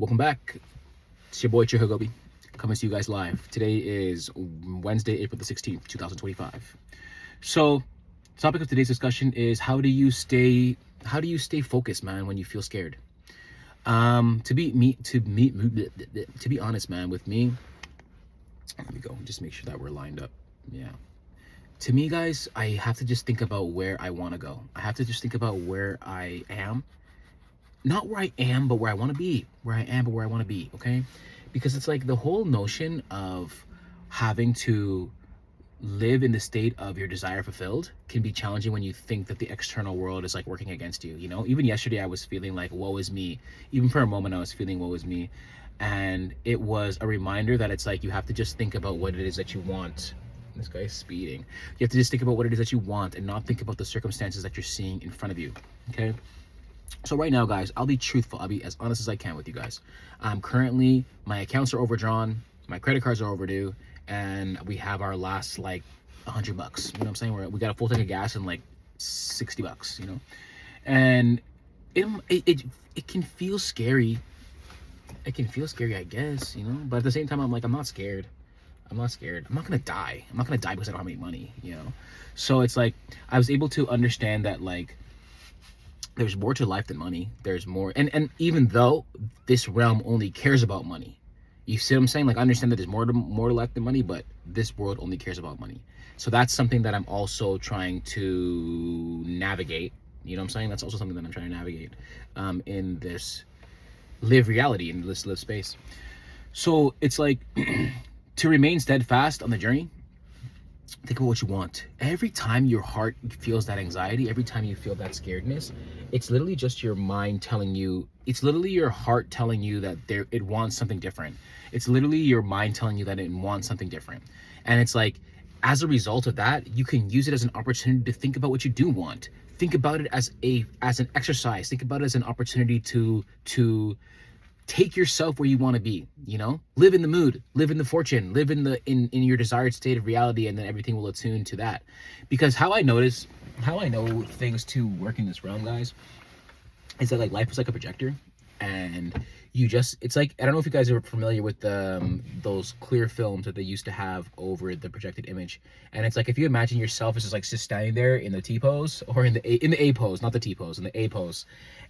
Welcome back. It's your boy Chihogobi coming to you guys live. Today is Wednesday, April the 16th, 2025. So, topic of today's discussion is how do you stay focused, man, when you feel scared? To be honest, man, with me, let me go just make sure that we're lined up. Yeah. To me, guys, I have to just think about where I want to go. I have to just think about where I am. Not where I am, but where I want to be. Where I am, but where I want to be, okay? Because it's like the whole notion of having to live in the state of your desire fulfilled can be challenging when you think that the external world is like working against you, you know? Even yesterday I was feeling like woe is me. Even for a moment I was feeling woe is me. And it was a reminder that it's like you have to just think about what it is that you want. This guy's speeding. You have to just think about what it is that you want and not think about the circumstances that you're seeing in front of you, okay? So right now, guys, I'll be truthful. I'll be as honest as I can with you guys. Currently, my accounts are overdrawn, my credit cards are overdue, and we have our last like $100. You know what I'm saying? We got a full tank of gas and like $60. You know, and it can feel scary. It can feel scary, I guess. You know, but at the same time, I'm like, I'm not scared. I'm not scared. I'm not gonna die. I'm not gonna die because I don't have any money. You know, so it's like I was able to understand that like there's more to life than money. There's more, and even though this realm only cares about money, you see what I'm saying? Like, I understand that there's more to life than money, but this world only cares about money. So that's something that I'm also trying to navigate. You know what I'm saying? That's also something that I'm trying to navigate in this live reality, in this live space. So it's like to remain steadfast on the journey. Think about what you want. Every time your heart feels that anxiety, every time you feel that scaredness, it's literally just your mind telling you, it's literally your heart telling you that it wants something different. It's literally your mind telling you that it wants something different. And it's like, as a result of that, you can use it as an opportunity to think about what you do want. Think about it as an exercise. Think about it as an opportunity to take yourself where you want to be, you know? Live in the mood, live in the fortune, live in your desired state of reality, and then everything will attune to that. Because how I know things to work in this realm, guys, is that like life is like a projector, and it's like, I don't know if you guys are familiar with those clear films that they used to have over the projected image. And it's like, if you imagine yourself as just standing there in the T pose, or in the A pose, not the T pose, in the A pose,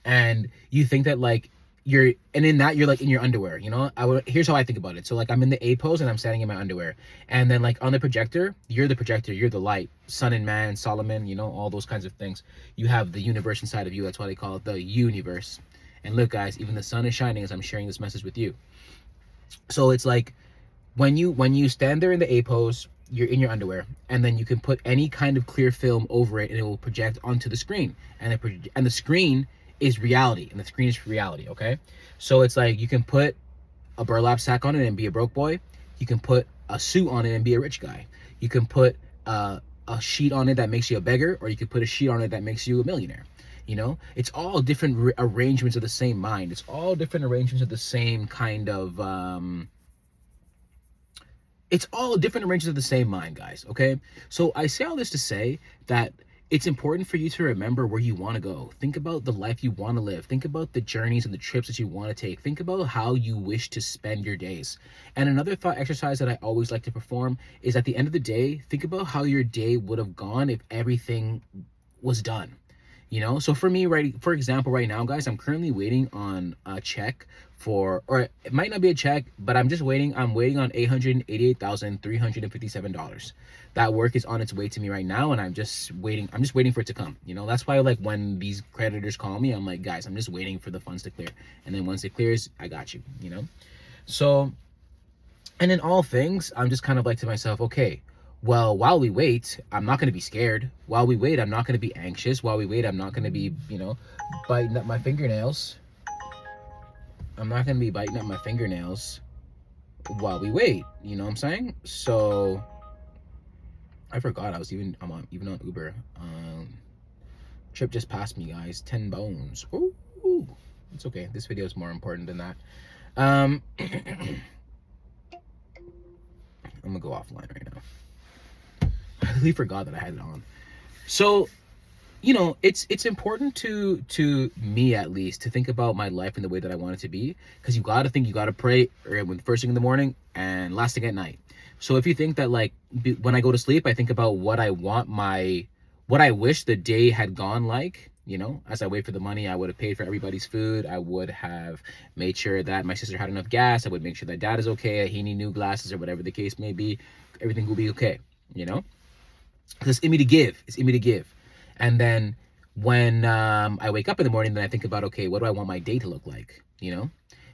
and you think that like you're like in your underwear, you know? Here's how I think about it. So like, I'm in the A pose and I'm standing in my underwear, and then like on the projector, you're the light, sun and man, Solomon, you know, all those kinds of things. You have the universe inside of you. That's why they call it the universe. And look, guys, even the sun is shining as I'm sharing this message with you. So it's like when you stand there in the A pose, you're in your underwear, and then you can put any kind of clear film over it and it will project onto the screen, and the screen is reality, and the screen is reality, okay? So it's like, you can put a burlap sack on it and be a broke boy. You can put a suit on it and be a rich guy. You can put a sheet on it that makes you a beggar, or you can put a sheet on it that makes you a millionaire. You know, it's all different arrangements of the same mind. It's all different arrangements of the same kind of it's all different arrangements of the same mind, guys, okay? So I say all this to say that it's important for you to remember where you want to go. Think about the life you want to live. Think about the journeys and the trips that you want to take. Think about how you wish to spend your days. And another thought exercise that I always like to perform is, at the end of the day, think about how your day would have gone if everything was done. You know, so for me, for example, right now, guys, I'm currently waiting on a check or it might not be a check, but I'm waiting on $888,357. That work is on its way to me right now, and I'm just waiting for it to come. You know, that's why like when these creditors call me, I'm like, guys, I'm just waiting for the funds to clear. And then once it clears, I got you, you know? So, and in all things, I'm just kind of like to myself, okay, well, while we wait, I'm not going to be scared. While we wait, I'm not going to be anxious. While we wait, I'm not going to be, you know, biting at my fingernails. I'm not going to be biting at my fingernails while we wait. You know what I'm saying? So I forgot I'm on Uber. Trip just passed me, guys. 10 bones. Ooh, it's okay. This video is more important than that. I'm going to go offline right now. I really forgot that I had it on. So you know, it's important to me, at least, to think about my life in the way that I want it to be, because you got to think, you got to pray, or when first thing in the morning and last thing at night. So if you think that, like, when I go to sleep, I think about what I want what I wish the day had gone like, you know, as I wait for the money, I would have paid for everybody's food. I would have made sure that my sister had enough gas. I would make sure that dad is okay. He need new glasses or whatever the case may be. Everything will be okay, you know? It's in me to give. It's in me to give. And then when I wake up in the morning, then I think about, okay, what do I want my day to look like, you know?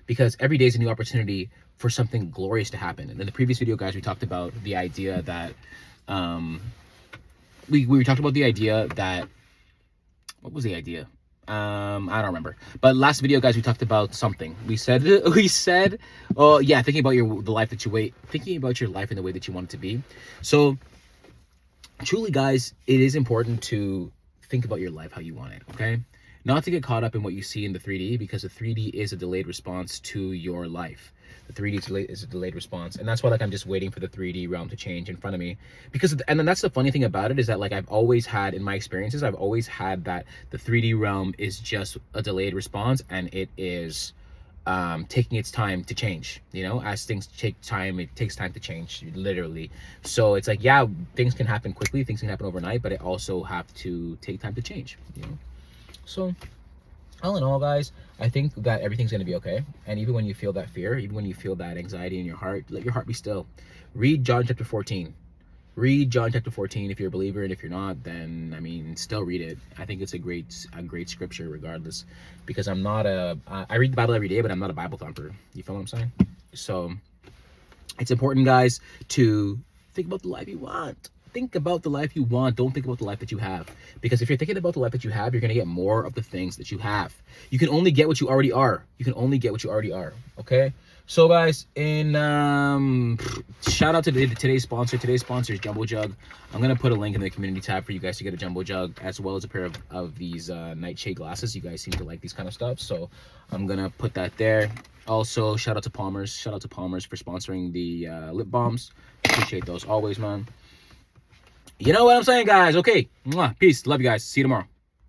Because every day is a new opportunity for something glorious to happen. And in the previous video, guys, we talked about the idea that, we talked about the idea that, what was the idea? I don't remember. But last video, guys, we talked about something. We said, oh yeah, thinking about the life that you wait, thinking about your life in the way that you want it to be. So truly, guys, it is important to think about your life how you want it, okay? Not to get caught up in what you see in the 3D, because the 3D is a delayed response to your life. The 3D is a delayed response, and that's why, like, I'm just waiting for the 3D realm to change in front of me. Because, and then that's the funny thing about it, is that, like, I've always had, in my experiences, I've always had that the 3D realm is just a delayed response, and it is taking its time to change. You know, as things take time, it takes time to change, literally. So it's like, yeah, things can happen quickly, things can happen overnight, but it also have to take time to change, you know? So all in all, guys, I think that everything's going to be okay. And even when you feel that fear, even when you feel that anxiety in your heart, let your heart be still. Read John chapter 14. Read John chapter 14 if you're a believer, and if you're not, then, I mean, still read it. I think it's a great scripture regardless, because I'm not I read the Bible every day, but I'm not a Bible thumper. You feel what I'm saying? So it's important, guys, to think about the life you want. Think about the life you want. Don't think about the life that you have. Because if you're thinking about the life that you have, you're going to get more of the things that you have. You can only get what you already are. You can only get what you already are. Okay? So, guys, in shout out to today's sponsor. Today's sponsor is Jumbo Jug. I'm going to put a link in the community tab for you guys to get a Jumbo Jug, as well as a pair of these nightshade glasses. You guys seem to like these kind of stuff, so I'm going to put that there. Also, shout out to Palmer's. Shout out to Palmer's for sponsoring the lip balms. Appreciate those always, man. You know what I'm saying, guys? Okay. Mwah. Peace. Love you guys. See you tomorrow.